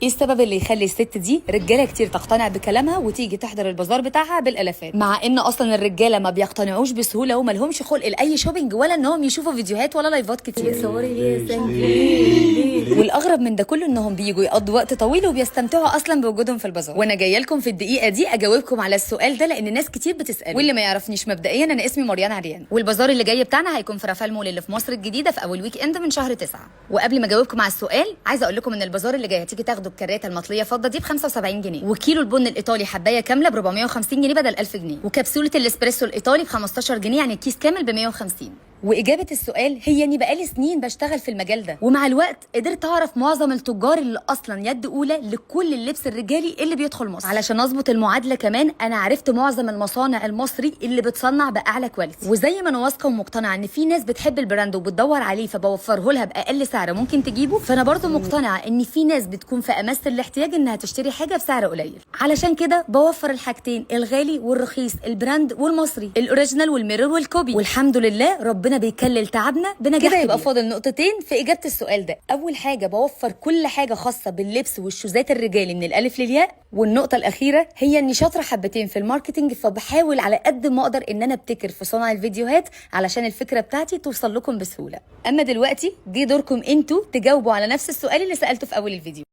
ايه السبب اللي يخلي الست دي رجاله كتير تقتنع بكلامها وتيجي تحضر البازار بتاعها بالالافات، مع ان اصلا الرجاله ما بيقتنعوش بسهوله وما لهمش خلق لاي شوبينج ولا انهم يشوفوا فيديوهات ولا لايفات كتير. صوري ليه والاغرب من ده كله انهم بييجوا يقضوا وقت طويل وبيستمتعوا اصلا بوجودهم في البازار. وانا جايه لكم في الدقيقه دي اجاوبكم على السؤال ده لان ناس كتير بتسال. واللي ما يعرفنيش مبدئيا انا اسمي مريان عريان، والبازار اللي جاي بتاعنا هيكون في رافال مول اللي في مصر الجديده في اول ويك اند من شهر 9. وقبل ما اجاوبكم على السؤال عايزه اقول لكم ان البازار اللي جاي هتيجي تاخدوا الكريته المطليه فضه دي ب 75 جنيه، وكيلو البن الايطالي حبايه كامله ب 450 جنيه بدل 1000 جنيه، وكبسوله الاسبريسو الايطالي ب 15 جنيه يعني الكيس كامل ب 150. واجابه السؤال هي اني بقالي سنين بشتغل في المجال ده، ومع الوقت قدرت اعرف معظم التجار اللي اصلا يد اولى لكل اللبس الرجالي اللي بيدخل مصر. علشان اظبط المعادله كمان انا عرفت معظم المصانع المصري اللي بتصنع باعلى كواليتي، وزي ما انا واثقه ومقتنعه ان في ناس بتحب البراند وبتدور عليه فبوفره لها باقل سعر ممكن تجيبه، فانا برضو مقتنعه ان في ناس بتكون في امس الاحتياج انها تشتري حاجه بسعر قليل. علشان كده بوفر الحاجتين، الغالي والرخيص، البراند والمصري، الاوريجينال والميرور والكوبي، والحمد لله ربنا بيكلل تعبنا بنجاح كده. يبقى فاضل نقطتين في اجابه السؤال ده. اول حاجه بوفر كل حاجه خاصه باللبس والشوزات الرجالي من الالف للياء، والنقطه الاخيره هي اني شاطره حبتين في الماركتنج، فبحاول على قد ما اقدر ان انا ابتكر في صنع الفيديوهات علشان الفكره بتاعتي توصل لكم بسهوله. اما دلوقتي جه دوركم انتوا تجاوبوا على نفس السؤال اللي سالته في اول الفيديو.